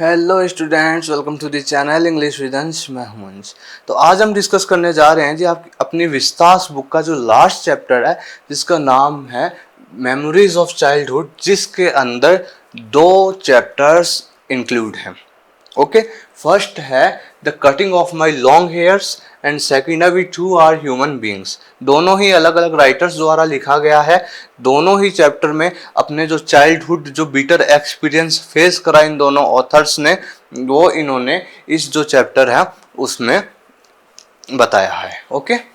Hello students, welcome to the channel English with Ansh. मैं हूं अंश। तो आज हम डिस्कस करने जा रहे हैं जी आप अपनी विस्तास बुक का जो लास्ट चैप्टर है जिसका नाम है मेमोरीज ऑफ चाइल्डहुड, जिसके अंदर दो चैप्टर्स इंक्लूड हैं। ओके, फर्स्ट है the cutting of my long hairs and second है we too are human beings. दोनों ही अलग अलग राइटर्स द्वारा लिखा गया है। दोनों ही चैप्टर में अपने जो चाइल्डहुड जो बीटर एक्सपीरियंस फेस करा इन दोनों ऑथर्स ने, वो इन्होंने इस जो चैप्टर है उसमें बताया है। ओके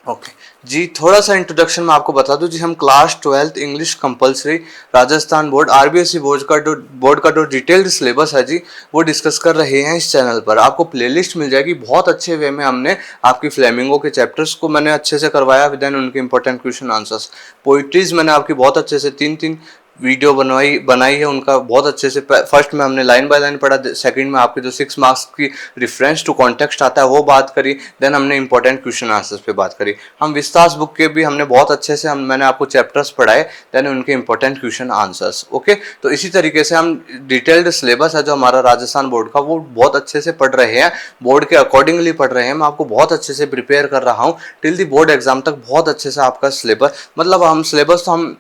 ओके जी, थोड़ा सा इंट्रोडक्शन में आपको बता दूं जी, हम class 12 English compulsory Rajasthan board RBSE board का जो डिटेल्ड सिलेबस है जी, वो डिस्कस कर रहे हैं इस चैनल पर। आपको प्लेलिस्ट मिल जाएगी। बहुत अच्छे वे में हमने आपकी फ्लेमिंगो के चैप्टर्स को मैंने अच्छे से करवाया, देन उनके इंपॉर्टेंट क्वेश्चन आंसर्स। पोइट्रीज मैंने आपकी बहुत अच्छे से तीन वीडियो बनाई है उनका बहुत अच्छे से। फर्स्ट में हमने लाइन बाय लाइन पढ़ा, सेकंड में आपके जो 6 मार्क्स की रिफरेंस टू कॉन्टेक्स्ट आता है वो बात करी, देन हमने इंपॉर्टेंट क्वेश्चन आंसर्स पे बात करी। हम विस्तास बुक के भी हमने बहुत अच्छे से मैंने आपको चैप्टर्स पढ़ाए, देन उनके इंपॉर्टेंट क्वेश्चन आंसर्स। ओके, तो इसी तरीके से हम डिटेल्ड सिलेबस है जो हमारा राजस्थान बोर्ड का, वो बहुत अच्छे से पढ़ रहे हैं, बोर्ड के अकॉर्डिंगली पढ़ रहे हैं। मैं आपको बहुत अच्छे से प्रिपेयर कर रहा हूँ टिल दी बोर्ड एग्जाम तक। बहुत अच्छे से आपका सिलेबस, मतलब हम सिलेबस तो हम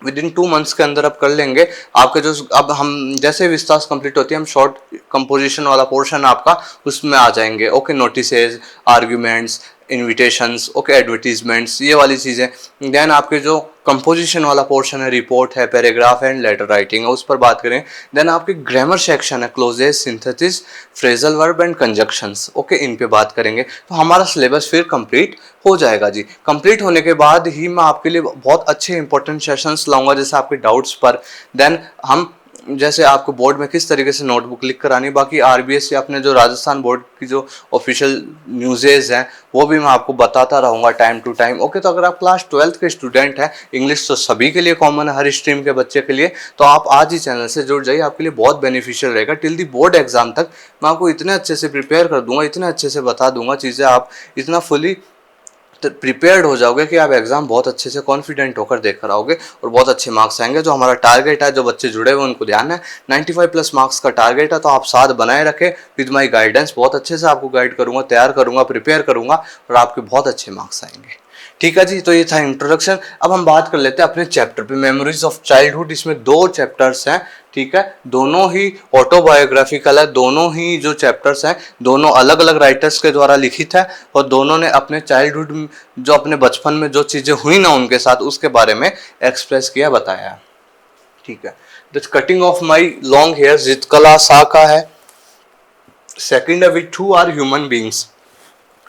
विद इन 2 मंथ्स के अंदर अब कर लेंगे। आपके जो अब हम जैसे विस्तास कंप्लीट होती है, हम शॉर्ट कंपोजिशन वाला पोर्शन आपका उसमें आ जाएंगे। Okay, notices, arguments, invitations, okay, advertisements, ये वाली चीज़ें। देन आपके जो कंपोजिशन वाला पोर्शन है, रिपोर्ट है, पैराग्राफ एंड लेटर राइटिंग है, उस पर बात करें। देन आपके ग्रामर सेक्शन है, clauses, synthesis, phrasal verb and conjunctions. Okay, इन पे बात करेंगे तो हमारा सिलेबस फिर कंप्लीट हो जाएगा जी। कंप्लीट होने के बाद ही मैं आपके लिए बहुत अच्छे इंपॉर्टेंट सेशंस लाऊंगा, जैसे आपके डाउट्स पर। देन हम जैसे आपको बोर्ड में किस तरीके से नोटबुक लिख कर आनी, बाकी आरबीएस या अपने जो राजस्थान बोर्ड की जो ऑफिशियल न्यूज़ेज हैं वो भी मैं आपको बताता रहूँगा टाइम टू टाइम। ओके, तो अगर आप क्लास 12 के स्टूडेंट हैं, इंग्लिश तो सभी के लिए कॉमन है, हर स्ट्रीम के बच्चे के लिए, तो आप आज ही चैनल से जुड़ जाइए, आपके लिए बहुत बेनिफिशियल रहेगा। टिल दी बोर्ड एग्जाम तक मैं आपको इतने अच्छे से प्रिपेयर कर दूंगा, इतने अच्छे से बता दूंगा चीज़ें, आप इतना फुली प्रिपेयर्ड हो जाओगे कि आप एग्जाम बहुत अच्छे से कॉन्फिडेंट होकर देख कर आओगे और बहुत अच्छे मार्क्स आएंगे। जो हमारा टारगेट है, जो बच्चे जुड़े हुए उनको ध्यान है, 95+ मार्क्स का टारगेट है। तो आप साथ बनाए रखें विद माई गाइडेंस। बहुत अच्छे से आपको गाइड करूंगा, तैयार करूंगा, प्रिपेयर करूंगा और आपके बहुत अच्छे मार्क्स आएंगे। ठीक है जी, तो ये था इंट्रोडक्शन। अब हम बात कर लेते हैं अपने चैप्टर पे, मेमोरीज ऑफ चाइल्डहुड। इसमें 2 चैप्टर्स हैं, ठीक है, दोनों ही ऑटोबायोग्राफिकल है। दोनों ही जो चैप्टर्स हैं, दोनों अलग अलग राइटर्स के द्वारा लिखित है और दोनों ने अपने चाइल्डहुड, जो अपने बचपन में जो चीज़ें हुई ना उनके साथ, उसके बारे में एक्सप्रेस किया, बताया। ठीक है, the cutting of my long hair Zitkala Sa का है। सेकेंड है we too are human beings,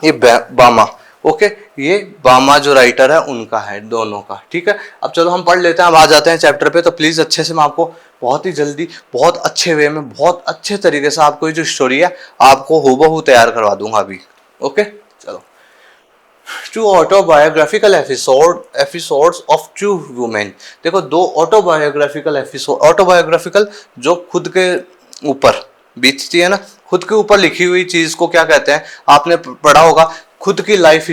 ये बामा। ओके, ये बामा जो राइटर है उनका है, दोनों का। ठीक है, अब चलो हम पढ़ लेते हैं, अब आ जाते हैं चैप्टर पे। तो प्लीज अच्छे से मैं आपको बहुत ही जल्दी, बहुत अच्छे वे में, बहुत अच्छे तरीके से आपको ये जो स्टोरी है आपको हूबहू तैयार करवा दूंगा अभी। ओके, चलो। Two autobiographical episodes of two women. देखो, 2 ऑटोबायोग्राफिकल एपिसोड, ऑटोबायोग्राफिकल जो खुद के ऊपर बीतती है ना, खुद के ऊपर लिखी हुई चीज को क्या कहते हैं, आपने पढ़ा होगा, खुद की life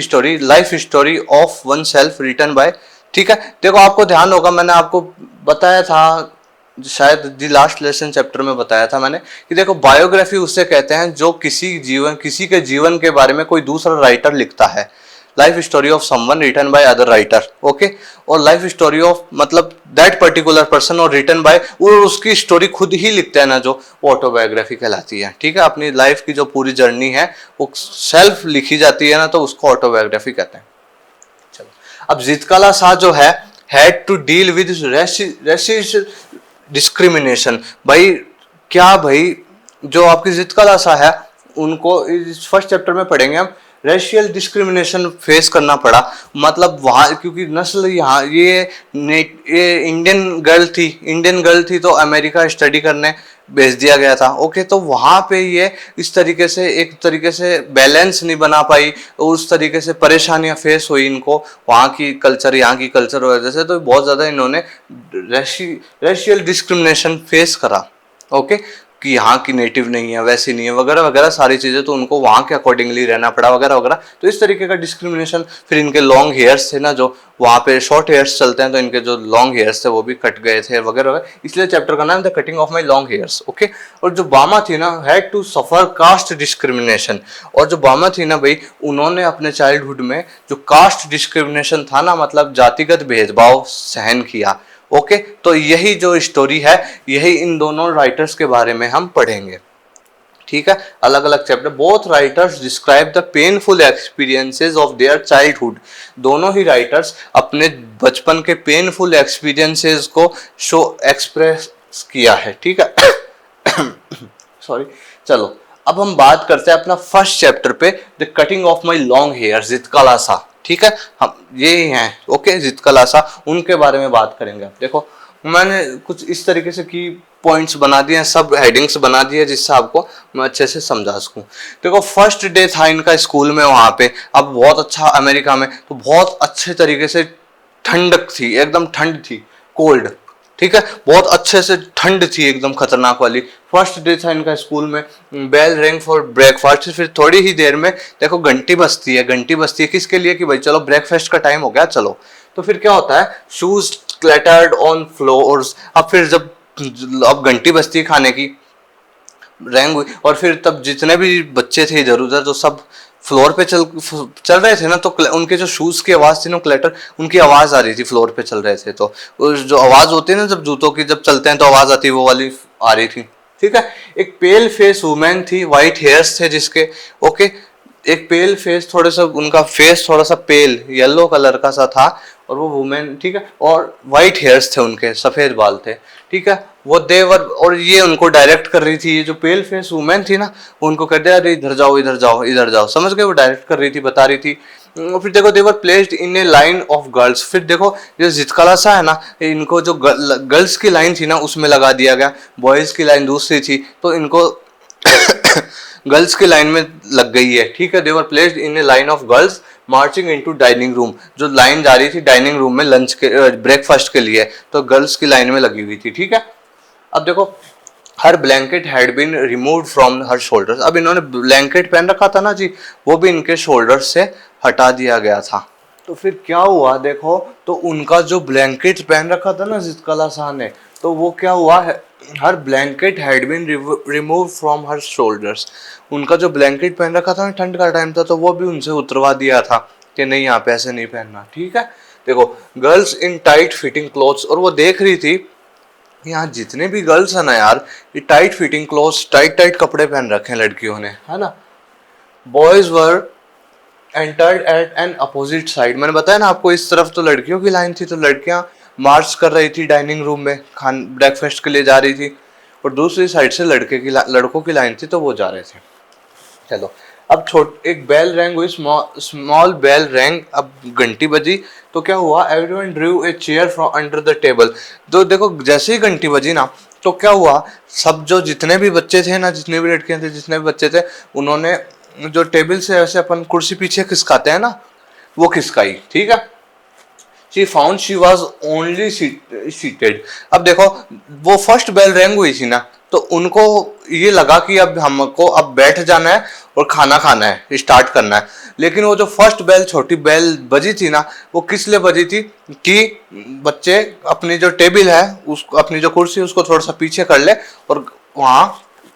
story of oneself written by. ठीक है, देखो आपको ध्यान होगा, मैंने आपको बताया था शायद दी लास्ट लेसन चैप्टर में बताया था मैंने कि देखो, बायोग्राफी उससे कहते हैं जो किसी के जीवन के बारे में कोई दूसरा राइटर लिखता है। Life story of someone written by other writer. Okay, और लाइफ स्टोरी ऑफ मतलब दैट पर्टिकुलर पर्सन और रिटन बाय, और उसकी स्टोरी खुद ही लिखते हैं ना, जो ऑटोबायोग्राफी कहलाती है। ठीक है, अपनी लाइफ की जो पूरी जर्नी है वो सेल्फ लिखी जाती है ना, तो उसको ऑटोबायोग्राफी कहते हैं। चलो, अब जितकला सा जो है, had to deal with racist discrimination. भाई क्या भाई, जो आपकी जितकला सा है उनको इस फर्स्ट चैप्टर में पढ़ेंगे हम, रेशियल डिस्क्रिमिनेशन फेस करना पड़ा। मतलब वहाँ, क्योंकि नस्ल यहाँ ये इंडियन गर्ल थी तो अमेरिका स्टडी करने भेज दिया गया था। ओके, तो वहाँ पे ये इस तरीके से एक तरीके से बैलेंस नहीं बना पाई और उस तरीके से परेशानियां फेस हुई इनको, वहाँ की कल्चर वजह से। तो बहुत ज़्यादा इन्होंने रेशियल डिस्क्रिमिनेशन फेस करा। ओके, कि यहाँ की नेटिव नहीं है, वैसी नहीं है, वगैरह वगैरह सारी चीज़ें, तो उनको वहाँ के अकॉर्डिंगली रहना पड़ा वगैरह वगैरह। तो इस तरीके का डिस्क्रिमिनेशन। फिर इनके लॉन्ग हेयर्स थे ना, जो वहाँ पे शॉर्ट हेयर्स चलते हैं, तो इनके जो लॉन्ग हेयर्स थे वो भी कट गए थे वगैरह वगैरह, इसलिए चैप्टर का नाम था cutting of my long hairs. Okay. और जो बामा थी ना, had to suffer caste discrimination. और जो बामा थी ना भाई, उन्होंने अपने चाइल्डहुड में जो कास्ट डिस्क्रिमिनेशन था ना, मतलब जातिगत भेदभाव सहन किया। ओके। तो यही जो स्टोरी है, यही इन दोनों राइटर्स के बारे में हम पढ़ेंगे। ठीक है, अलग अलग chapter. Both writers describe the painful experiences of their childhood. दोनों ही राइटर्स अपने बचपन के पेनफुल एक्सपीरियंसेस को शो एक्सप्रेस किया है। ठीक है सॉरी। चलो अब हम बात करते हैं अपना फर्स्ट चैप्टर पे, the cutting of my long hair, Zitkala Sa. ठीक है, हम ये हैं। ओके, जितकलासा, उनके बारे में बात करेंगे। अब देखो, मैंने कुछ इस तरीके से की पॉइंट्स बना दिए हैं, सब हेडिंग्स बना दिए, जिससे आपको मैं अच्छे से समझा सकूं। देखो, फर्स्ट डे था इनका स्कूल में वहां पे। अब बहुत अच्छा, अमेरिका में तो बहुत अच्छे तरीके से ठंडक थी, एकदम ठंड थी, कोल्ड। ठीक है, बहुत अच्छे से ठंड थी, एकदम खतरनाक वाली। फर्स्ट डे था इनका स्कूल में। Bell ring for breakfast. फिर थोड़ी ही देर में देखो घंटी बजती है। घंटी बजती है किसके लिए? कि भाई चलो ब्रेकफास्ट का टाइम हो गया, चलो। तो फिर क्या होता है, शूज क्लैटर्ड ऑन फ्लोर्स। अब फिर जब अब घंटी बजती है खाने की, रैंग हुई, और फिर तब जितने भी बच्चे थे इधर उधर, जो सब फ्लोर पे चल रहे थे ना, तो उनके जो शूज की आवाज थी ना, क्लैटर, उनकी आवाज आ रही थी, फ्लोर पे चल रहे थे। तो जो आवाज होती है ना, जब जूतों की जब चलते हैं तो आवाज आती है, वो वाली आ रही थी। ठीक है, एक पेल फेस वुमेन थी, व्हाइट हेयर्स थे जिसके। ओके, एक पेल फेस, थोड़ा सा उनका फेस थोड़ा सा पेल येलो कलर का सा था, और वो वुमेन। ठीक है, और वाइट हेयर्स थे उनके, सफेद बाल थे। ठीक है, वो देवर, और ये उनको डायरेक्ट कर रही थी। ये जो पेल फेस वुमेन थी ना, उनको कह दिया, अरे इधर जाओ, इधर जाओ, इधर जाओ, समझ गए? वो डायरेक्ट कर रही थी, बता रही थी। और फिर देखो, they were placed in a line of girls. फिर देखो, ये जितकलासा है ना, इनको जो गर्ल्स की लाइन थी ना, उसमें लगा दिया गया। बॉयज की लाइन दूसरी थी, तो इनको गर्ल्स की लाइन में लग गई है। ठीक है, they were placed in a line of girls marching into dining room. जो लाइन जा रही थी डाइनिंग रूम में लंच के, ब्रेकफास्ट के लिए, तो गर्ल्स की लाइन में लगी हुई थी। ठीक है, अब देखो, her blanket had been removed from her shoulders. अब इन्होंने ब्लैंकेट पहन रखा था ना जी, वो भी इनके शोल्डर्स से हटा दिया गया था। तो फिर क्या हुआ देखो, तो उनका जो ब्लैंकेट पहन रखा था ना जितकलासा ने, तो वो क्या हुआ है, her blanket had been remove from her shoulders. उनका जो ब्लैंकेट पहन रखा था, ठंड का टाइम था, तो वो भी उनसे उतरवा दिया था कि नहीं, यहाँ पे ऐसे नहीं पहनना। ठीक है, देखो, girls in tight fitting clothes. और वो देख रही थी, यहाँ जितने भी गर्ल्स है ना यार, ये tight fitting clothes, tight tight कपड़े पहन रखे हैं लड़कियों ने, है ना। Boys were entered at an opposite side. मैंने बताया ना आपको, इस तरफ तो लड़कियों की लाइन थी, तो लड़कियां मार्च कर रही थी डाइनिंग रूम में, खान ब्रेकफास्ट के लिए जा रही थी, और दूसरी साइड से लड़कों की लाइन थी, तो वो जा रहे थे। चलो, अब एक बेल रैंग हुई, स्मॉल बेल रैंग। अब घंटी बजी, तो क्या हुआ, everyone Drew a chair from under the table. तो देखो, जैसे ही घंटी बजी ना, तो क्या हुआ, सब जो जितने भी बच्चे थे ना, जितने भी लड़कियां थे, जितने भी बच्चे थे, उन्होंने जो टेबल से ऐसे अपन कुर्सी पीछे खिसकाते हैं ना, वो खिसकाई। ठीक है, she found she was only seated। अब देखो, वो फर्स्ट बेल रैंग हुई थी ना, तो उनको ये लगा कि अब हमको अब बैठ जाना है और खाना खाना है, स्टार्ट करना है। लेकिन वो जो फर्स्ट बेल, छोटी बेल बजी थी ना, वो किस लिए बजी थी, कि बच्चे अपनी जो टेबल है, उसको, अपनी जो कुर्सी, उसको थोड़ा सा पीछे कर ले, और वहाँ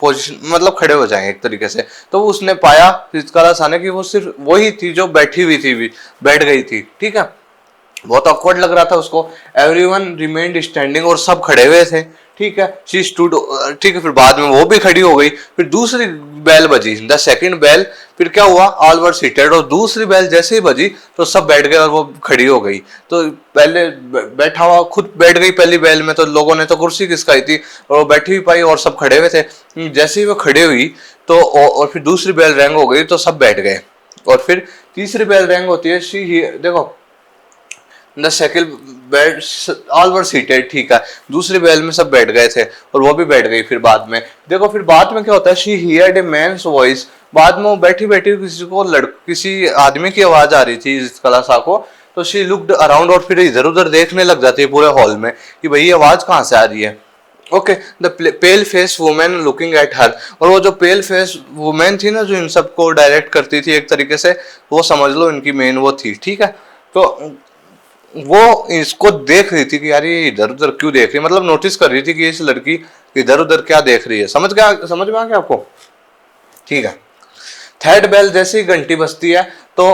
पोजीशन, मतलब खड़े हो जाए एक तरीके से। तो उसने पाया जितकलासा ने कि वो सिर्फ वही थी जो बैठी हुई थी, बैठ गई थी। ठीक है, बहुत ऑकवर्ड लग रहा था उसको। एवरीवन रिमेन्ड स्टैंडिंग, और सब खड़े हुए थे। ठीक है, शी स्टूड। ठीक है, फिर बाद में वो भी खड़ी हो गई। फिर दूसरी बेल बजी, द सेकंड बेल। फिर क्या हुआ, ऑल वर सीटेड। और दूसरी बेल जैसे ही बजी, तो सब बैठ गए और वो खड़ी हो गई। तो पहले बैठा हुआ खुद बैठ गई पहली बेल में, तो लोगों ने तो कुर्सी खिसकाई थी, और वो बैठी भी पाई, और सब खड़े हुए थे। जैसे ही वो खड़े हुई, तो और फिर दूसरी बेल रैंग हो गई, तो सब बैठ गए। और फिर तीसरी बेल रैंग होती है, देखो, the second bed, all were seated. ठीक है, दूसरी बेल में सब बैठ गए थे, और वो भी बैठ गई। फिर बाद में देखो, फिर बाद में क्या होता है, she heard a man's voice. बाद में वो बैठी बैठी किसी आदमी की आवाज आ रही थी जितकलासा को। तो शी लुक्ड अराउंड, और फिर इधर उधर देखने लग जाती है पूरे हॉल में कि भाई ये आवाज कहाँ से आ रही है। Okay, the pale face women looking at her, और वो जो पेल फेस वुमेन थी ना जो इन सबको डायरेक्ट करती थी एक तरीके से, वो समझ लो इनकी मेन वो थी, ठीक है। तो वो इसको देख रही थी कि यार ये इधर उधर क्यों देख रही है, मतलब नोटिस कर रही थी कि इस लड़की इधर उधर क्या देख रही है। समझ में आ गया आपको, ठीक है। थर्ड बेल जैसे ही घंटी बजती है तो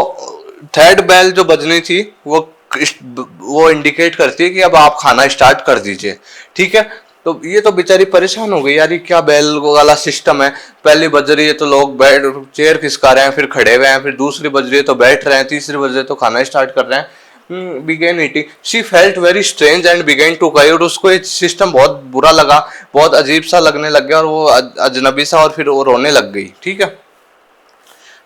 थर्ड बेल जो बजनी थी वो इंडिकेट करती है कि अब आप खाना स्टार्ट कर दीजिए, ठीक है। तो ये तो बेचारी परेशान हो गई, यार ये क्या बेल वाला सिस्टम है, पहली बज रही है तो लोग बैठ चेयर खिसका रहे हैं, फिर खड़े हुए हैं, फिर दूसरी बज रही है तो बैठ रहे हैं, तीसरी बज रही है तो खाना स्टार्ट कर रहे हैं। Began eating, she felt very strange and began to cry, और उसको ये सिस्टम बहुत बुरा लगा, बहुत अजीब सा लगने लग गया, और वो अजनबी सा, और फिर वो रोने लग गई, ठीक है।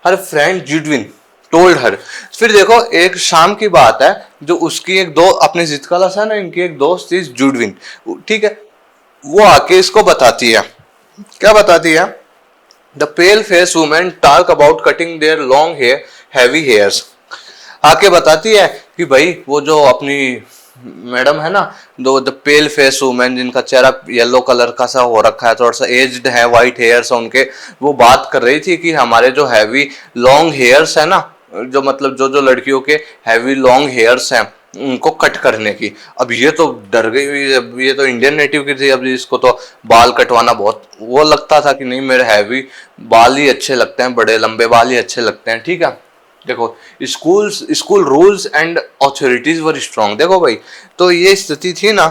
हर फ्रेंड जुडविन टोल्ड हर, फिर देखो एक शाम की बात है, जो उसकी एक दो अपने जिद कला है ना, इनकी एक दोस्त थी जुडविन, ठीक है। वो आके इसको बताती है, क्या बताती है, the pale face women talk about cutting their long hair heavy hairs, आके बताती है कि भाई वो जो अपनी मैडम है ना, दो द पेल फेस वुमेन जिनका चेहरा येलो कलर का सा हो रखा है, थोड़ा सा एज्ड है, वाइट हेयर्स है उनके, वो बात कर रही थी कि हमारे जो हैवी लॉन्ग हेयर्स है ना, जो मतलब जो जो लड़कियों के हैवी लॉन्ग हेयर्स हैं उनको कट करने की। अब ये तो डर गई, अब ये तो इंडियन नेटिव की थी, अब इसको तो बाल कटवाना बहुत वो लगता था कि नहीं मेरे हैवी बाल ही अच्छे लगते हैं, बड़े लंबे बाल ही अच्छे लगते हैं, ठीक है। देखो school rules and authorities were strong, देखो भाई, तो ये स्थिति थी ना,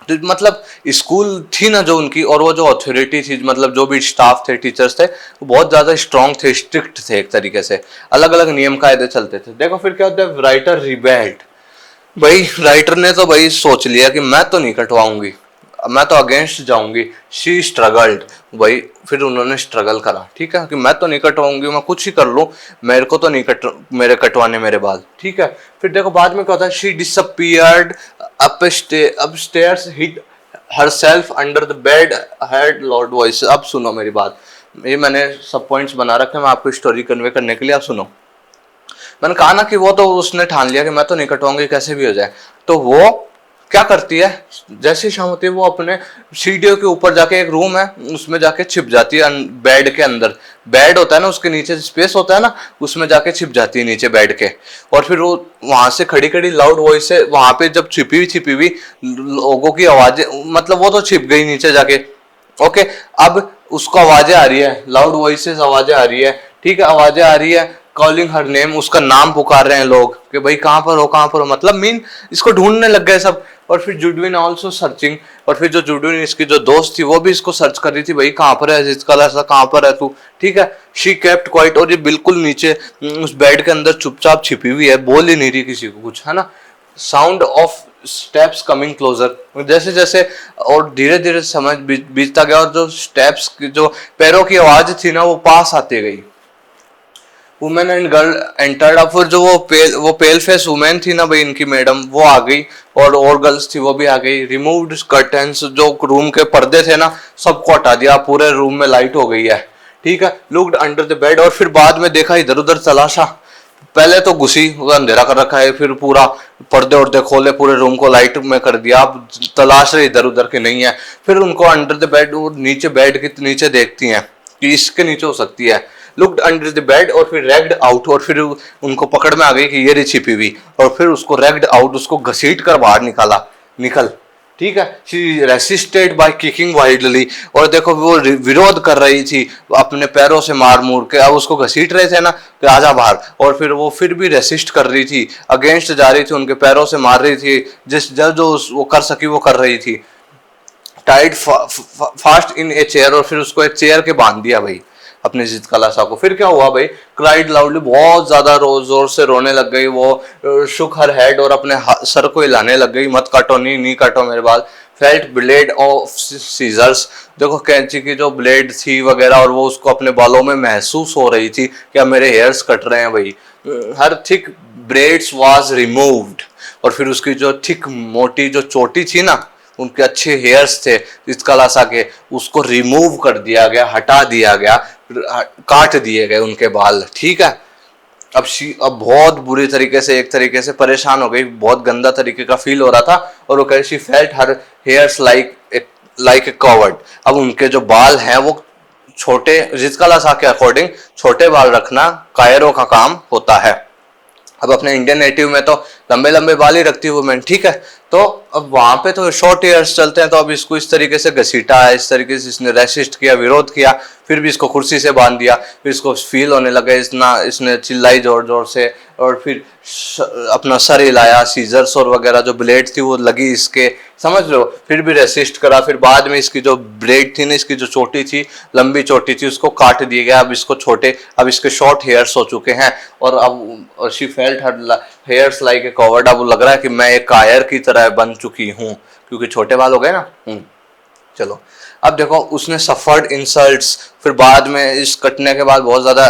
तो मतलब स्कूल थी ना जो उनकी, और वो जो अथॉरिटी थी, मतलब जो भी स्टाफ थे, टीचर्स थे, वो बहुत ज्यादा स्ट्रांग थे, स्ट्रिक्ट थे, एक तरीके से अलग अलग नियम कायदे चलते थे। देखो फिर क्या होता है, राइटर रिबेल्ड, भाई राइटर ने तो भाई सोच लिया कि मैं तो नहीं कटवाऊंगी, मैं तो अगेंस्ट जाऊंगी। शी स्ट्रगल्ड, भाई फिर उन्होंने स्ट्रगल करा, ठीक है, कि मैं तो नहीं कटवाऊंगी, मैं कुछ ही कर लूं, मेरे को तो नहीं मेरे कटवाने मेरे बाल, ठीक है। फिर देखो बाद में क्या होता है, she disappeared upstairs hid herself under the bed heard loud voice. अब सुनो मेरी बात, ये मैंने सब पॉइंट्स बना रखे हैं, मैं आपको स्टोरी कन्वे करने के लिए, आप सुनो। मैंने कहा ना कि वो तो उसने ठान लिया कि मैं तो नहीं कटवाऊंगी कैसे भी हो जाए, तो वो क्या करती है, जैसे शाम होती है वो अपने सीढ़ियों के ऊपर जाके, एक रूम है उसमें जाके छिप जाती है, बेड के अंदर, बेड होता है ना उसके नीचे स्पेस होता है ना, उसमें जाके छिप जाती है नीचे बेड के। और फिर वो वहां से खड़ी खड़ी लाउड वॉइस से, वहां पे जब छिपी हुई लोगों की आवाजें, मतलब वो तो छिप गई नीचे जाके, ओके। अब उसको आवाजें आ रही है, लाउड वॉइसेस आवाजें आ रही है, ठीक है, आवाजें आ रही है, कॉलिंग हर नेम, उसका नाम पुकार रहे हैं लोग कि भाई कहां पर हो, कहां पर हो, मतलब मीन इसको ढूंढने लग गए सब। और फिर जुडविन ऑल्सो सर्चिंग, और फिर जो जुडविन इसकी जो दोस्त थी वो भी इसको सर्च कर रही थी, भाई कहां पर है इसका, ऐसा कहां पर है तू, ठीक है। शी केप्ट क्वाइट, और ये बिल्कुल नीचे उस बेड के अंदर चुपचाप छिपी हुई है, बोल ही नहीं रही किसी को कुछ, है ना। Sound of steps coming closer, जैसे जैसे और धीरे धीरे समय बीतता गया, और जो स्टेप्स की जो पैरों की आवाज थी ना वो पास आती गई। वुमेन एंड गर्ल एंटर्ड, अब फिर जो वो पेल फेस वुमेन थी ना भाई इनकी मैडम, वो आ गई, और गर्ल्स थी वो भी आ गई। रिमूव्ड कर्टन्स, जो रूम के पर्दे थे ना सबको हटा दिया, पूरे रूम में लाइट हो गई है, ठीक है। लुक्ड अंडर द बेड, और फिर बाद में देखा, इधर उधर तलाशा, पहले तो घुसी अंधेरा कर रखा है, फिर पूरा पर्दे उर्दे खोले, पूरे रूम को लाइट में कर दिया, अब तलाश रहे इधर उधर के नहीं है। फिर उनको अंडर द बेड, नीचे बेड के नीचे देखती हैं कि इसके नीचे हो सकती है। लुक्ड अंडर द बेड, और फिर रेग्ड आउट, और फिर उनको पकड़ में आ गई कि ये रही छिपी हुई, और फिर उसको रेग्ड आउट, उसको घसीट कर बाहर निकल, ठीक है। She resisted by kicking wildly, और देखो वो विरोध कर रही थी अपने पैरों से मार मूर के, अब उसको घसीट रहे थे ना कि आजा बाहर, और फिर वो फिर भी रेसिस्ट कर रही थी, अगेंस्ट जा रही थी, उनके पैरों से मार रही थी, जिस जो वो कर सकी वो कर रही थी। Tied fast in a chair, और फिर उसको एक चेयर के बांध दिया भाई अपने जिद कलासा को। फिर क्या हुआ भाई, क्राइड लाउडली, बहुत ज्यादा जोर से रोने लग गई वो, शुक हर हेड, और अपने सर को हिलाने लग गई, मत काटो, नहीं काटो मेरे बाल। फेल्ट ब्लेड ऑफ सीजर्स, देखो कैंची की जो ब्लेड थी वगैरह, और वो उसको अपने बालों में महसूस हो रही थी कि अब मेरे हेयर्स कट रहे हैं भाई। हर थिक ब्रेड्स वाज रिमूव्ड, और फिर उसकी जो थिक मोटी जो चोटी थी ना, उनके अच्छे हेयर्स थे इस कलासा के, उसको रिमूव कर दिया गया, हटा दिया गया, काट दिए गए उनके बाल, ठीक है। अब बहुत बुरी तरीके से, एक तरीके से परेशान हो गई, बहुत गंदा तरीके का फील हो रहा था, और वो कह she felt her hairs like like a covered. अब उनके जो बाल हैं वो छोटे, रिजकला सा के अकॉर्डिंग छोटे बाल रखना कायरों का काम होता है। अब अपने इंडियन नेटिव में तो लंबे लंबे बाल ही रखती है वुमेन, ठीक है। तो अब वहां पे तो शॉर्ट हेयर्स चलते हैं, तो अब इसको इस तरीके से घसीटा है, इस तरीके से इसने रेसिस्ट किया, विरोध किया, फिर भी इसको कुर्सी से बांध दिया, फिर इसको फील होने लगा, इसने चिल्लाई जोर जोर से, और फिर अपना सर हिलाया, सीजर्स और वगैरह जो ब्लेड थी वो लगी इसके, समझ लो, फिर भी रेसिस्ट करा, फिर बाद में इसकी जो ब्लेड थी ना, इसकी जो चोटी थी, लंबी चोटी थी, उसको काट दिया गया। अब इसको छोटे, अब इसके शॉर्ट हेयर्स हो चुके हैं, और अब she felt her hairs like a covered. अब लग रहा है कि मैं एक कायर की तरह बन चुकी हूँ, क्योंकि छोटे बाल हो गए ना। चलो अब देखो, उसने सफर्ड इंसल्ट्स, फिर बाद में इस कटने के बाद बहुत ज्यादा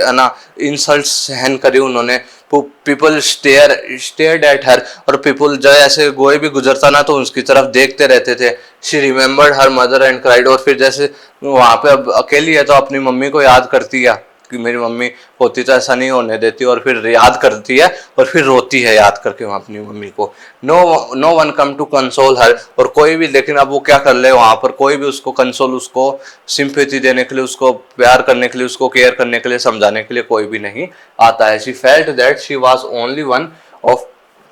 है ना इंसल्ट्स सहन करी उन्होंने। पीपल स्टेयर्ड एट हर, और पीपल जो ऐसे कोई भी गुजरता ना तो उसकी तरफ देखते रहते थे। She remembered her mother and cried, और फिर जैसे वहां पे अब अकेली है तो अपनी मम्मी को याद करती है कि मेरी मम्मी होती तो ऐसा नहीं होने देती, और फिर याद करती है और फिर रोती है याद करके वहां अपनी मम्मी को। No one come to console her, और कोई भी, लेकिन अब वो क्या कर ले वहां पर, कोई भी उसको कंसोल, उसको सिंपैथी देने के लिए, उसको प्यार करने के लिए, उसको केयर करने के लिए, समझाने के लिए कोई भी नहीं आता है। She felt that she was only one of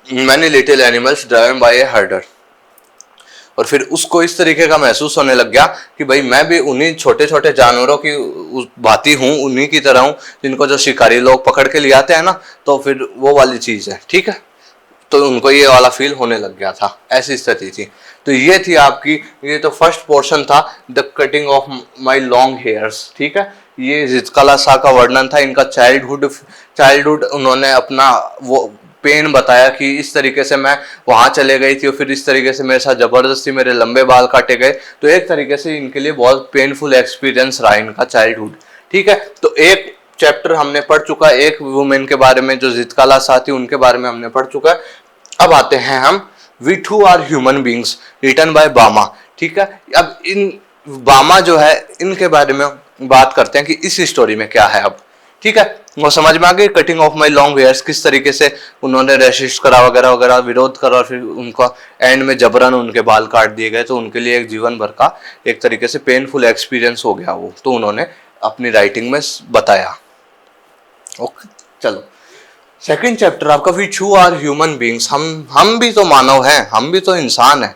many little animals driven by ए हर्डर, और फिर उसको इस तरीके का महसूस होने लग गया कि भाई मैं भी उन्हीं छोटे छोटे जानवरों की भांति हूँ, उन्हीं की तरह हूँ जिनको जो शिकारी लोग पकड़ के ले आते हैं ना, तो फिर वो वाली चीज है, ठीक है। तो उनको ये वाला फील होने लग गया था, ऐसी स्थिति थी। तो ये थी आपकी, ये तो फर्स्ट पोर्शन था, the cutting of my long hairs, ठीक है। ये रिजकला सा का वर्णन था, इनका चाइल्डहुड उन्होंने अपना वो पेन बताया कि इस तरीके से मैं वहां चले गई थी और फिर इस तरीके से मेरे साथ जबरदस्ती मेरे लंबे बाल काटे गए। तो एक तरीके से इनके लिए बहुत पेनफुल एक्सपीरियंस रहा इनका चाइल्डहुड, ठीक है। तो एक चैप्टर हमने पढ़ चुका है, एक वुमेन के बारे में जो जितकाला सा थी उनके बारे में हमने पढ़ चुका है। अब आते हैं हम we too are human beings, written by Bama, ठीक है। अब इन बामा जो है इनके बारे में बात करते हैं कि इस स्टोरी में क्या है अब, ठीक है। वो समझ में आ गई, cutting of my long hairs किस तरीके से उन्होंने रेसिस्ट करा वगैरह वगैरह, विरोध करा, और फिर उनका एंड में जबरन उनके बाल काट दिए गए। तो उनके लिए एक जीवन भर का एक तरीके से पेनफुल एक्सपीरियंस हो गया वो, तो उन्होंने अपनी राइटिंग में बताया। ओके चलो, सेकंड चैप्टर आपका we too are human beings, हम भी तो मानव हैं, हम भी तो इंसान हैं,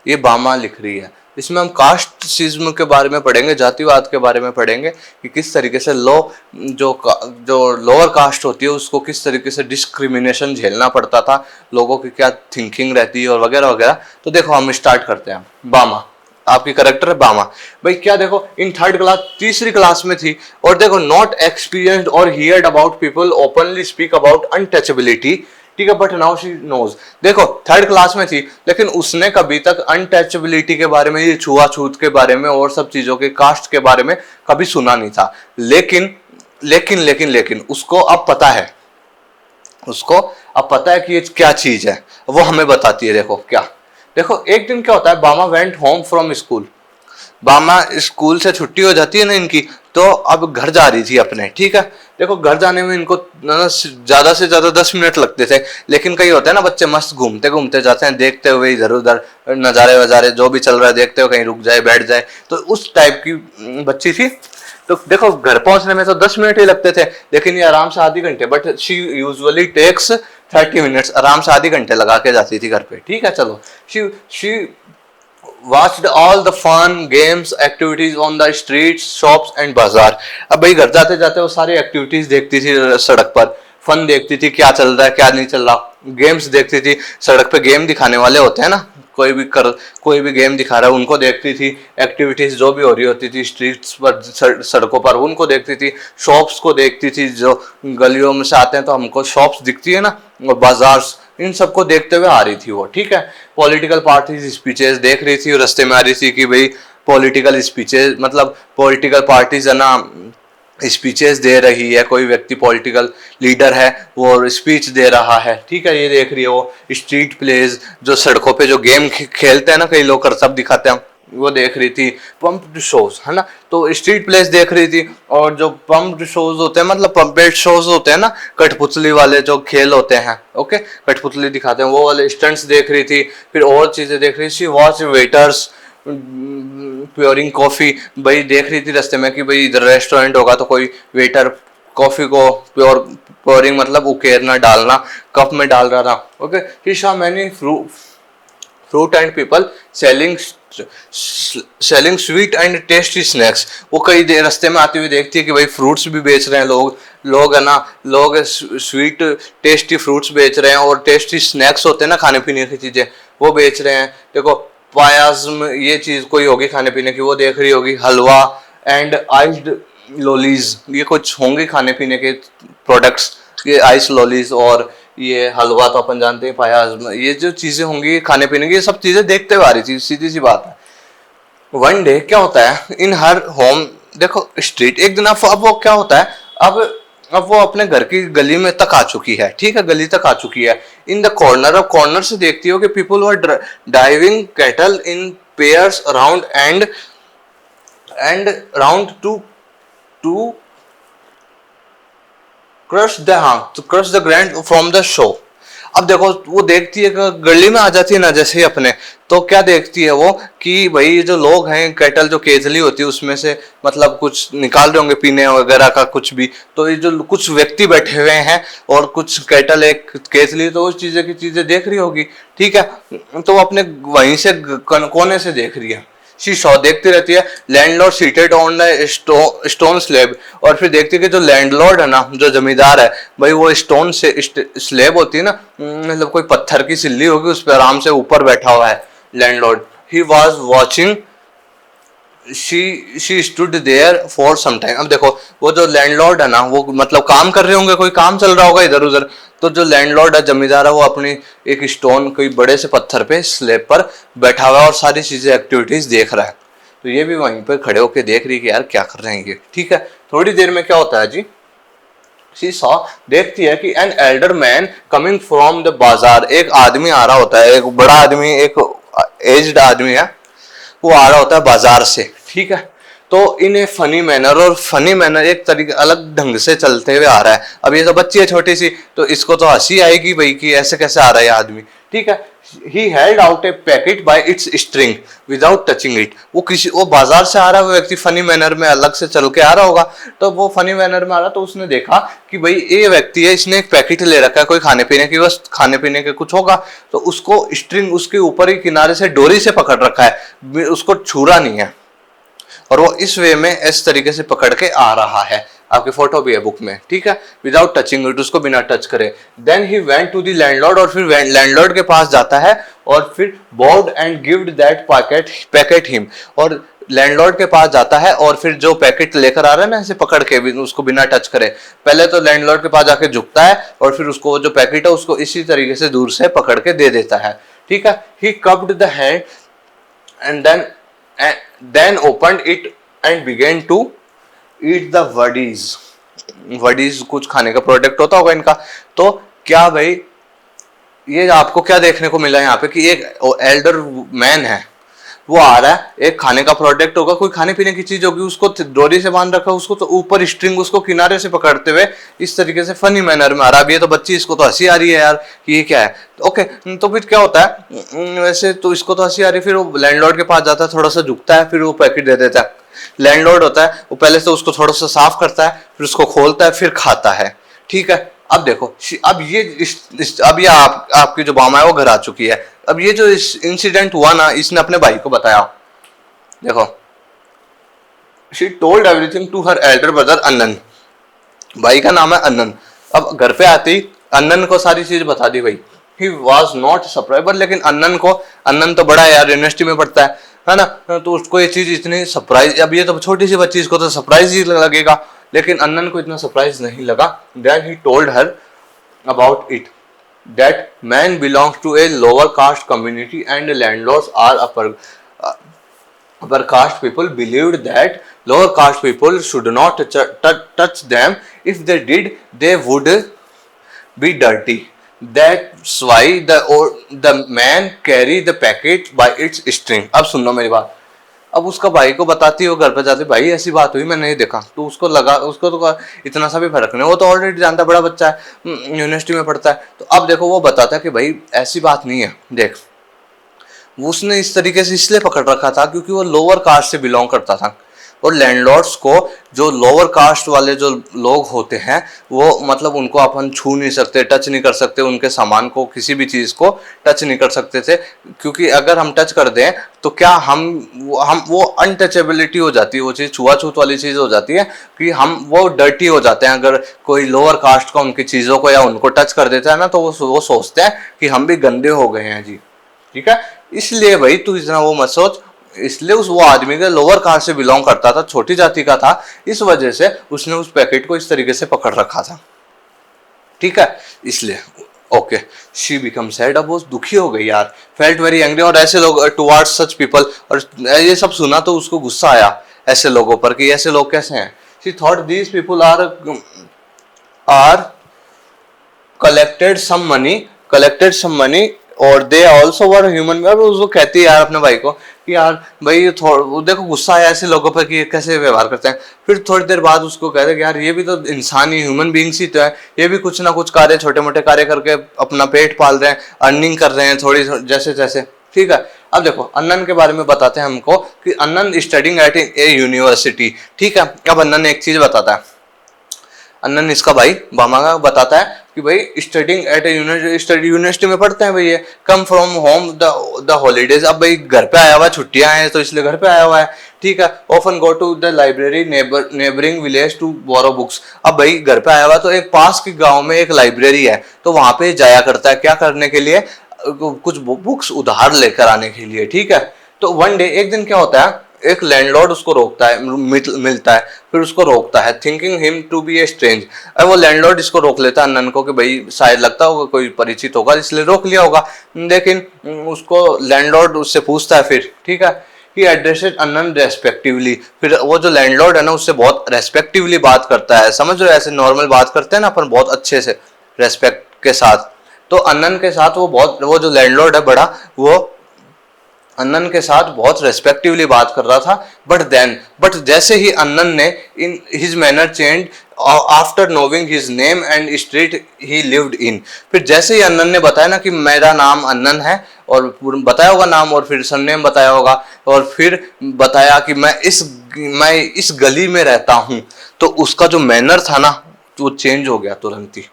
ये बामा लिख रही है। इसमें हम कास्टिज्म के बारे में पढ़ेंगे, जातिवाद के बारे में पढ़ेंगे कि किस तरीके से जो लोअर कास्ट होती है उसको किस तरीके से डिस्क्रिमिनेशन झेलना पड़ता था, लोगों की क्या थिंकिंग रहती है और वगैरह वगैरह। तो देखो हम स्टार्ट करते हैं। बामा आपकी करेक्टर है बामा भाई, क्या देखो इन थर्ड क्लास, तीसरी क्लास में थी, और देखो नॉट एक्सपीरियंस्ड और heard about people openly speak about untouchability, ठीक है, बट नाउ शी नोज। देखो थर्ड क्लास में थी लेकिन उसने कभी तक अनटचेबिलिटी के बारे में, ये छुआछूत के बारे में और सब चीजों के, कास्ट के बारे में कभी सुना नहीं था। लेकिन उसको अब पता है, उसको अब पता है कि ये क्या चीज है, वो हमें बताती है। देखो क्या, देखो एक दिन क्या होता है, बामा वेंट होम फ्रॉम स्कूल, बामा स्कूल से छुट्टी हो जाती है ना इनकी, तो अब घर जा रही थी अपने, ठीक है। देखो घर जाने में इनको ज्यादा से ज्यादा 10 मिनट लगते थे, लेकिन कई होते हैं ना बच्चे मस्त घूमते घूमते जाते हैं, देखते हुए इधर उधर नजारे वजारे जो भी चल रहा है देखते हुए, कहीं रुक जाए बैठ जाए, तो उस टाइप की बच्ची थी। तो देखो घर पहुंचने में तो 10 मिनट ही लगते थे, लेकिन ये आराम से आधे घंटे, but she usually takes 30 minutes, आराम से आधे घंटे लगा के जाती थी घर पे, ठीक है। चलो she watched all the fun games activities on the streets shops and bazaar। अब भाई घर जाते जाते वो सारी एक्टिविटीज देखती थी सड़क पर, फन देखती थी क्या चल रहा है क्या नहीं चल रहा, गेम्स देखती थी, सड़क पे गेम दिखाने वाले होते हैं ना, कोई भी गेम दिखा रहा है उनको देखती थी, एक्टिविटीज जो भी हो रही होती थी स्ट्रीट्स पर, सड़कों पर उनको देखती थी, शॉप्स को देखती थी, जो गलियों में से आते हैं तो हमको शॉप्स दिखती है ना, और बाजार, इन सबको देखते हुए आ रही थी वो, ठीक है। पॉलिटिकल पार्टीज स्पीचेस देख रही थी, रास्ते में आ रही थी कि भाई पॉलिटिकल स्पीचेस, मतलब पॉलिटिकल पार्टीज है ना स्पीचेस दे रही है, कोई व्यक्ति पॉलिटिकल लीडर है वो स्पीच दे रहा है, ठीक है, ये देख रही है वो। स्ट्रीट प्लेज, जो सड़कों पे जो गेम खेलते हैं ना कई लोग, कर सब दिखाते हैं, वो देख रही थी। पंप्ड शोज है ना, तो स्ट्रीट प्लेस देख रही थी, और जो पंप्ड शोज होते हैं मतलब पंपेड शोज होते हैं ना, कठपुतली वाले जो खेल होते हैं, ओके, कठपुतली दिखाते हैं वो वाले स्टंट्स देख रही थी। फिर और चीजें देख रही थी, वॉच वेटर्स प्योरिंग कॉफी, भाई देख रही थी रास्ते में कि भाई इधर रेस्टोरेंट होगा तो कोई वेटर कॉफी को प्योरिंग मतलब उकेरना डालना कप में डाल रहा था। Okay, he saw many fruit and people selling sweet and tasty snacks. वो कई देर रास्ते में आते हुए देखती है कि भाई फ्रूट्स भी बेच रहे हैं लोग है ना, लोग स्वीट टेस्टी फ्रूट्स बेच रहे हैं और टेस्टी स्नैक्स होते हैं ना खाने पीने की चीजें, वो बेच रहे हैं। देखो पायास में ये चीज कोई होगी खाने पीने की, वो देख रही होगी, हलवा एंड आइस्ड लोलीज, ये कुछ होंगे खाने पीने के प्रोडक्ट्स, ये आइस लोलीज और ये हलवा तो अपन जानते हैं, पायास, ये जो चीजें होंगी खाने पीने की, ये सब चीजें देखते हुए आ रही थी, सीधी सी बात है। वन डे क्या होता है इन हर होम, देखो स्ट्रीट, एक दिन अब वो क्या होता है, अब वो अपने घर की गली में तक आ चुकी है, ठीक है, गली तक आ चुकी है। इन द कॉर्नर, अब कॉर्नर से देखती हो कि people were driving cattle in pairs around and round to crush the grand from the show. अब देखो वो देखती है कि गली में आ जाती है ना जैसे ही अपने, तो क्या देखती है वो कि भाई ये जो लोग हैं, कैटल जो केतली होती है उसमें से मतलब कुछ निकाल रहे होंगे पीने वगैरह का कुछ भी, तो ये जो कुछ व्यक्ति बैठे हुए हैं और कुछ कैटल एक केतली, तो उस चीजें की चीजें देख रही होगी, ठीक है। तो वो अपने वहीं से कोने से देख रही है, शी शॉ, देखती रहती है, landlord seated on the stone slab, और फिर देखती है कि जो लैंडलॉर्ड है ना, जो जमींदार है भाई, वो स्टोन से स्लेब होती है ना, मतलब कोई पत्थर की सिल्ली होगी, उस पर आराम से ऊपर बैठा हुआ है landlord. He was watching, she stood there for some time. अब देखो वो जो लैंडलॉर्ड है ना, वो मतलब काम कर रहे होंगे, कोई काम चल रहा होगा इधर उधर, तो जो लैंडलॉर्ड है, जमींदार है, वो अपनी एक स्टोन कोई बड़े से पत्थर पे स्लेब पर बैठा हुआ है और सारी चीजें एक्टिविटीज देख रहा है। तो ये भी वहीं पर खड़े होकर देख रही है कि यार क्या कर रहे हैं ये, ठीक है। थोड़ी देर में क्या होता है जी, शी सॉ, देखती है कि an elder man coming from the बाजार, एक आदमी आ रहा होता है, एक बड़ा आदमी, एक एज्ड आदमी है, वो आ रहा होता है बाजार से, ठीक है। तो इन ए फनी मैनर, और फनी मैनर एक तरीके अलग ढंग से चलते हुए आ रहा है। अब ये तो बच्ची है छोटी सी, तो इसको तो हंसी आएगी भाई कि ऐसे कैसे आ रहा है आदमी, ठीक है। He held out a packet by its string without touching it। वो बाजार से आ रहा है, वो व्यक्ति फनी मैनर में अलग से चल के आ रहा होगा, तो वो फनी मैनर में आ रहा, तो उसने देखा कि भाई ये व्यक्ति है, इसने एक पैकेट ले रखा है कोई खाने पीने की, बस खाने पीने के कुछ होगा, तो उसको स्ट्रिंग उसके ऊपर ही किनारे से डोरी से पकड़ रखा है, उसको छूरा नहीं है, और वो इस वे में इस तरीके से पकड़ के आ रहा है। आपकी फोटो भी है बुक में, ठीक है, विदाउट टचिंग इट, उसको बिना टच करे। Then he went to the landlord, और फिर लैंडलॉर्ड के पास जाता है और फिर bowed and gived that packet him, और लैंडलॉर्ड के पास जाता है और फिर जो पैकेट लेकर आ रहा है ना, ऐसे पकड़ के भी उसको बिना टच करे, पहले तो लैंडलॉर्ड के पास जाके झुकता है और फिर उसको जो पैकेट है उसको इसी तरीके से दूर से पकड़ के दे देता है, ठीक है। He cupped the hand and then opened it and began to eat the vadis. Vadis कुछ खाने का प्रोडक्ट होता होगा इनका। तो क्या भाई, ये आपको क्या देखने को मिला यहाँ पे कि एक एल्डर मैन है, वो आ रहा है, एक खाने का प्रोडक्ट होगा, कोई खाने पीने की चीज होगी, उसको डोरी से बांध रखा है, उसको तो ऊपर स्ट्रिंग उसको किनारे से पकड़ते हुए इस तरीके से फनी मैनर में आ रहा है। अब ये तो बच्ची, इसको तो हंसी आ रही है यार कि ये क्या है, ओके। तो फिर क्या होता है, वैसे तो इसको तो हंसी आ रही है, फिर वो लैंडलॉर्ड के पास जाता है, थोड़ा सा झुकता है, फिर वो पैकेट दे देता है। लैंडलॉर्ड होता है, वो पहले से उसको थोड़ा सा साफ करता है, फिर उसको खोलता है, फिर खाता है, ठीक है। अब देखो, अब ये आपकी जो मामा है वो घर आ चुकी है। अब ये जो इंसिडेंट हुआ ना, इसने अपने भाई को बताया। देखो, she told everything to her elder brother Annan, भाई का नाम है अन्नन। अब घर पे आती अन्नन को सारी चीज बता दी भाई। ही वॉज नॉट सरप्राइज, लेकिन अन्नन तो बड़ा है यार, यूनिवर्सिटी में पढ़ता है ना, तो उसको ये चीज इतनी सरप्राइज, अब ये तो छोटी सी बच्ची, इसको तो सरप्राइज ही लगेगा, लेकिन अन्नन को इतना सरप्राइज नहीं लगा। Then he told her about it that man belongs to a lower caste community and landlords are upper caste people believed that lower caste people should not touch them. If they did, they would be dirty. That's why the man carry the packet by its string. अब सुनो मेरी बात। अब उसका भाई को बताती हो, घर पे जाती, भाई ऐसी बात हुई, मैंने नहीं देखा, तो उसको लगा, उसको तो इतना सा भी फर्क नहीं, वो तो ऑलरेडी जानता, बड़ा बच्चा है, यूनिवर्सिटी में पढ़ता है। तो अब देखो वो बताता है कि भाई ऐसी बात नहीं है, देख उसने इस तरीके से इसलिए पकड़ रखा था क्योंकि वो लोअर कास्ट से बिलोंग करता था, और लैंडलॉर्ड्स को जो लोअर कास्ट वाले जो लोग होते हैं वो मतलब उनको अपन छू नहीं सकते, टच नहीं कर सकते, उनके सामान को, किसी भी चीज़ को टच नहीं कर सकते थे, क्योंकि अगर हम टच कर दें तो क्या हम वो अनटचेबिलिटी हो जाती है, वो चीज़ छुआछूत वाली चीज़ हो जाती है कि हम वो डर्टी हो जाते हैं। अगर कोई लोअर कास्ट का उनकी चीज़ों को या उनको टच कर देता है ना तो वो सोचते हैं कि हम भी गंदे हो गए हैं जी, ठीक है। इसलिए भाई तू इतना वो मत सोच, इसलिए उस वो आदमी के लोअर कास्ट से बिलोंग करता था, छोटी जाति का था, इस वजह से उसने उस पैकेट को इस तरीके से पकड़ रखा था, ठीक है, इसलिए। ओके, शी बिकम सैड, अब वो दुखी हो गई यार, फेल्ट वेरी एंग्री, और ऐसे लोग टुवर्ड्स सच पीपल, और ये सब सुना तो उसको गुस्सा आया ऐसे लोगों पर कि ऐसे लोग कैसे हैं। She thought these people are collected some money और दे ऑल्सो वर ह्यूमन। उसको कहती है यार अपने भाई को कि यार भाई थोड़ा देखो गुस्सा आया ऐसे लोगों पर कि ये कैसे व्यवहार करते हैं। फिर थोड़ी देर बाद उसको कहते हैं कि यार ये भी तो इंसान ही, ह्यूमन बींग्स ही तो है, ये भी कुछ ना कुछ कार्य, छोटे मोटे कार्य करके अपना पेट पाल रहे हैं, अर्निंग कर रहे हैं थोड़ी जैसे जैसे, ठीक है। अब देखो अन्नन के बारे में बताते हैं हमको कि अन्नन स्टडिंग एट ए यूनिवर्सिटी, ठीक है। अब अन्नन एक चीज बताता है, अन्नन इसका भाई बामा का बताता है कि भाई स्टडिंग एट यूनिवर्सिटी में पढ़ते हैं भाई, ये come from home the holidays, अब भाई घर पे आया हुआ है, छुट्टियां हैं तो इसलिए घर पे आया हुआ है, ठीक है। Often go to the library neighbouring village to borrow books, अब भाई घर पे आया हुआ तो एक पास के गांव में एक लाइब्रेरी है तो वहां पे जाया करता है, क्या करने के लिए, कुछ बुक्स उधार लेकर आने के लिए, ठीक है। तो वन डे, एक दिन क्या होता है, एक लैंडलॉर्ड उसको रोकता है, मिलता है, फिर उसको रोकता है, thinking him to be a strange. अब वो लैंडलॉर्ड इसको रोक लेता है अन्नन को कि भाई शायद लगता होगा कोई परिचित होगा इसलिए रोक लिया होगा, लेकिन उसको लैंडलॉर्ड उससे पूछता है फिर, ठीक है, कि एड्रेसेड अन्नन रेस्पेक्टिवली। फिर वो जो लैंडलॉर्ड है ना उससे बहुत रेस्पेक्टिवली बात करता है, समझ रहे हो, ऐसे नॉर्मल बात करते हैं ना अपन बहुत अच्छे से रेस्पेक्ट के साथ। तो अन्नन के साथ वो जो लैंडलॉर्ड है बड़ा, वो अन्नन के साथ बहुत रेस्पेक्टिवली बात कर रहा था। बट जैसे ही अन्नन ने in his manner change after नोविंग his name and street he lived in, फिर जैसे ही अन्नन ने बताया ना कि मेरा नाम अन्नन है, और बताया होगा नाम और फिर सरनेम बताया होगा, और फिर बताया कि मैं इस गली में रहता हूं, तो उसका जो मैनर था ना वो चेंज हो गया तुरंत ही,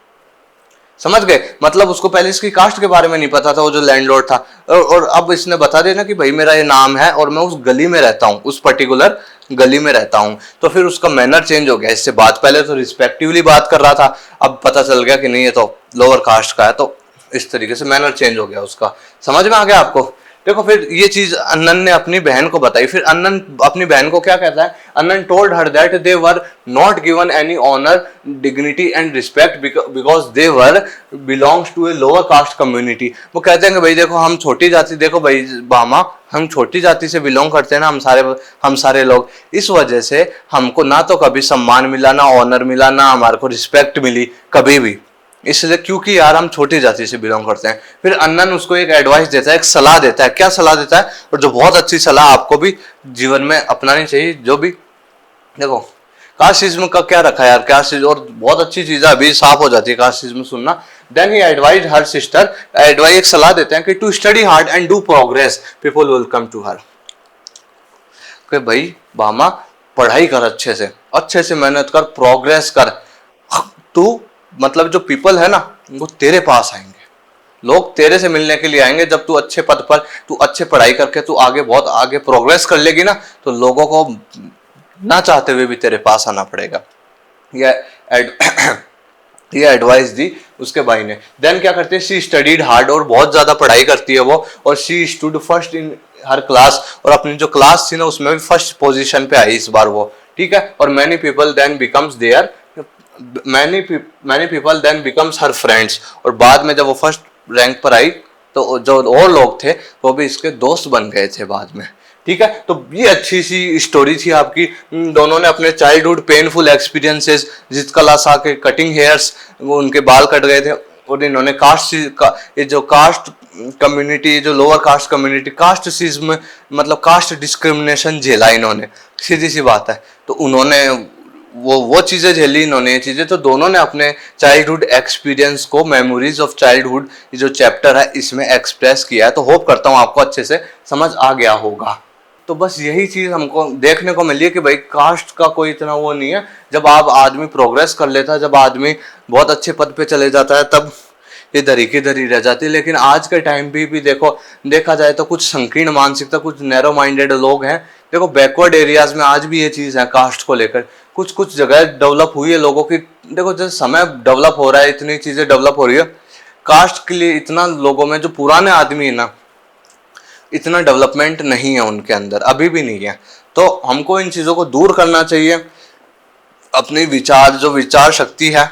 समझ गए। मतलब उसको पहले इसकी कास्ट के बारे में नहीं पता था वो जो लैंडलॉर्ड था, और अब इसने बता दिया ना कि भाई मेरा ये नाम है और मैं उस गली में रहता हूँ, उस पर्टिकुलर गली में रहता हूँ, तो फिर उसका मैनर चेंज हो गया। इससे बात पहले तो रिस्पेक्टिवली बात कर रहा था, अब पता चल गया कि नहीं ये तो लोअर कास्ट का है, तो इस तरीके से मैनर चेंज हो गया उसका। समझ में आ गया आपको। देखो फिर ये चीज अन्नन ने अपनी बहन को बताई, फिर अन्नन अपनी बहन को क्या कहता है, Annan told her that they were not given any honour, dignity and respect because they were belongs to a lower caste community. वो कहते हैं कि भाई देखो हम छोटी जाति, देखो भाई बामा, हम छोटी जाति से बिलोंग करते हैं ना, हम सारे लोग, इस वजह से हमको ना तो कभी सम्मान मिला, ना ऑनर मिला, ना हमारे को रिस्पेक्ट मिली कभी भी, इसलिए क्योंकि यार हम छोटी जाति से बिलोंग करते हैं। फिर अन्नन उसको एक एडवाइस देता है, एक सलाह देता है, क्या सलाह देता है, और जो बहुत अच्छी सलाह आपको भी जीवन में अपनानी चाहिए। जो भी देखो कास्टिज्म का क्या रखा है यार, कास्टिज्म और बहुत अच्छी चीज है, अभी साफ हो जाती है कास्टिज्म सुनना। Then he advise her sister, advise एक सलाह देते हैं कि to study hard and do progress, people will come to her, कि भाई बामा पढ़ाई कर अच्छे से मेहनत कर, प्रोग्रेस कर, तू मतलब जो पीपल है ना वो तेरे पास आएंगे, लोग तेरे से मिलने के लिए आएंगे। जब तू अच्छे पद पर, तू अच्छे पढ़ाई करके तू आगे बहुत आगे प्रोग्रेस कर लेगी ना, तो लोगों को ना चाहते हुए भी तेरे पास आना पड़ेगा। ये एडवाइस दी उसके भाई ने। देन क्या करते हैं, शी स्टडीड हार्ड, और बहुत ज्यादा पढ़ाई करती है वो, और she stood first in her class, और अपनी जो क्लास थी ना उसमें भी फर्स्ट पोजीशन पे आई इस बार वो, ठीक है। और many people then becomes their, many people then becomes her friends, और बाद में जब वो फर्स्ट रैंक पर आई तो जो और लोग थे वो भी इसके दोस्त बन गए थे बाद में, ठीक है। तो ये अच्छी सी स्टोरी थी आपकी। दोनों ने अपने चाइल्डहुड पेनफुल एक्सपीरियंसेस, जित कलासा के कटिंग हेयर्स, वो उनके बाल कट गए थे, और इन्होंने ये जो कास्ट कम्युनिटी, जो लोअर कास्ट कम्युनिटी, कास्ट सिज्म मतलब कास्ट डिस्क्रिमिनेशन झेला इन्होंने, सीधी सी बात है। तो उन्होंने वो चीज़ें झेली इन्होंने, ये चीज़ें, तो दोनों ने अपने चाइल्डहुड एक्सपीरियंस को मेमोरीज ऑफ चाइल्डहुड जो चैप्टर है इसमें एक्सप्रेस किया है। तो होप करता हूँ आपको अच्छे से समझ आ गया होगा। तो बस यही चीज़ हमको देखने को मिली है कि भाई कास्ट का कोई इतना वो नहीं है। जब आप आदमी प्रोग्रेस कर लेता है, जब आदमी बहुत अच्छे पद पे चले जाता है, तब ये धरी की धरी रह जाती है। लेकिन आज के टाइम भी देखो, देखा जाए तो कुछ संकीर्ण मानसिकता, कुछ नैरो माइंडेड लोग हैं। देखो बैकवर्ड एरियाज में आज भी ये चीज़ है कास्ट को लेकर। कुछ कुछ जगह डेवलप हुई है लोगों की। देखो जैसे समय डेवलप हो रहा है, इतनी चीज़ें डेवलप हो रही है, कास्ट के लिए इतना लोगों में, जो पुराने आदमी है ना, इतना डेवलपमेंट नहीं है उनके अंदर, अभी भी नहीं है। तो हमको इन चीज़ों को दूर करना चाहिए। अपनी विचार शक्ति है,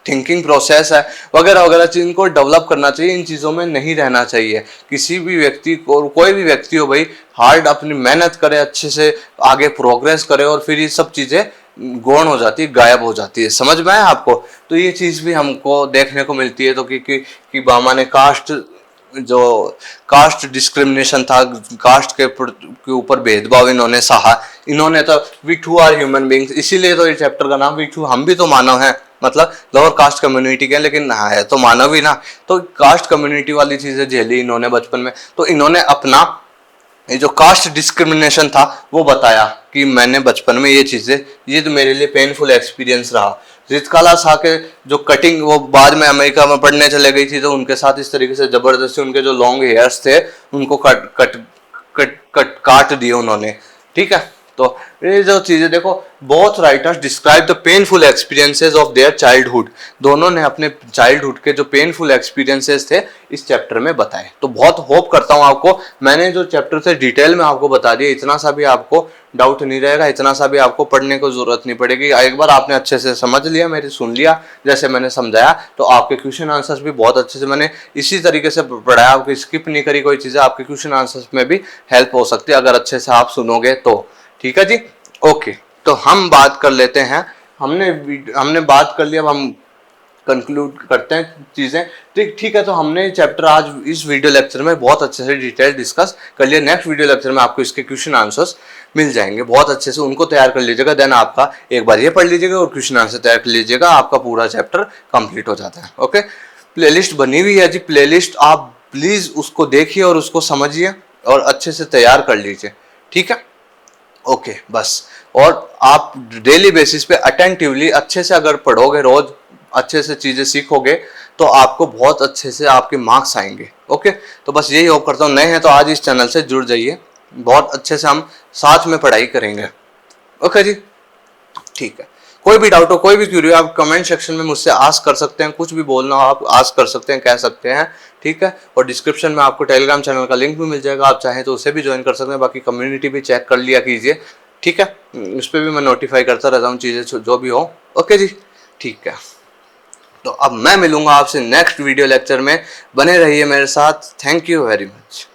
थिंकिंग प्रोसेस है, वगैरह वगैरह चीज को डेवलप करना चाहिए। इन चीज़ों में नहीं रहना चाहिए। किसी भी व्यक्ति को, कोई भी व्यक्ति हो भाई, हार्ड अपनी मेहनत करे, अच्छे से आगे प्रोग्रेस करे, और फिर ये सब चीज़ें गौण हो जाती है, गायब हो जाती है। समझ में आया आपको? तो ये चीज़ भी हमको देखने को मिलती है। तो कि बामा ने जो कास्ट डिस्क्रिमिनेशन था, कास्ट के ऊपर भेदभाव इन्होंने सहा। इन्होंने तो we too are human beings, इसीलिए तो ये चैप्टर का नाम वी टू, हम भी तो मानव हैं, मतलब लोअर कास्ट कम्युनिटी के, लेकिन है तो मानव ही ना। तो कास्ट कम्युनिटी वाली चीजें झेली इन्होंने बचपन में। तो इन्होंने अपना ये जो कास्ट डिस्क्रिमिनेशन था वो बताया कि मैंने बचपन में ये चीजें, ये तो मेरे लिए पेनफुल एक्सपीरियंस रहा। रितकाला शाह के जो कटिंग, वो बाद में अमेरिका में पढ़ने चले गई थी, तो उनके साथ इस तरीके से जबरदस्ती उनके जो लॉन्ग हेयर्स थे उनको काट दिए उन्होंने। ठीक है, तो ये जो चीजें देखो, both writers describe the painful experiences of their childhood. दोनों ने अपने चाइल्डहुड के जो पेनफुल एक्सपीरियंसेस थे इस चैप्टर में बताए। तो बहुत होप करता हूँ आपको मैंने जो चैप्टर से डिटेल में आपको बता दिया, इतना सा भी आपको डाउट नहीं रहेगा, इतना सा भी आपको पढ़ने को जरूरत नहीं पड़ेगी। एक बार आपने अच्छे से समझ लिया, मेरी सुन लिया जैसे मैंने समझाया, तो आपके क्वेश्चन आंसर्स भी बहुत अच्छे से मैंने इसी तरीके से पढ़ाया, आपको स्किप नहीं करी कोई चीज़ें। आपके क्वेश्चन आंसर्स में भी हेल्प हो सकती है अगर अच्छे से आप सुनोगे तो। ठीक है जी, ओके। तो हम बात कर लेते हैं, हमने बात कर लिया, अब हम कंक्लूड करते हैं चीज़ें। ठीक है, तो हमने चैप्टर आज इस वीडियो लेक्चर में बहुत अच्छे से डिटेल डिस्कस कर लिया। नेक्स्ट वीडियो लेक्चर में आपको इसके क्वेश्चन आंसर्स मिल जाएंगे, बहुत अच्छे से उनको तैयार कर लीजिएगा। देन आपका एक बार ये पढ़ लीजिएगा और क्वेश्चन आंसर तैयार कर लीजिएगा, आपका पूरा चैप्टर कंप्लीट हो जाता है। ओके, प्लेलिस्ट बनी हुई है जी, प्लेलिस्ट आप प्लीज़ उसको देखिए और उसको समझिए और अच्छे से तैयार कर लीजिए। ठीक है, ओके बस। और आप डेली बेसिस पे अटेंटिवली अच्छे से अगर पढ़ोगे, रोज अच्छे से चीज़ें सीखोगे, तो आपको बहुत अच्छे से आपके मार्क्स आएंगे। ओके, तो बस यही होप करता हूँ। नए हैं तो आज इस चैनल से जुड़ जाइए, बहुत अच्छे से हम साथ में पढ़ाई करेंगे। ओके जी, ठीक है। कोई भी डाउट हो, कोई भी क्यूरी हो, आप कमेंट सेक्शन में मुझसे आस्क कर सकते हैं। कुछ भी बोलना हो आप आस्क कर सकते हैं, कह सकते हैं। ठीक है, और डिस्क्रिप्शन में आपको टेलीग्राम चैनल का लिंक भी मिल जाएगा, आप चाहें तो उसे भी ज्वाइन कर सकते हैं। बाकी कम्युनिटी भी चेक कर लिया कीजिए। ठीक है, उस पर भी मैं नोटिफाई करता रहता हूँ चीज़ें जो भी हो। ओके जी, ठीक है। तो अब मैं मिलूंगा आपसे नेक्स्ट वीडियो लेक्चर में, बने रहिए मेरे साथ। Thank you very much.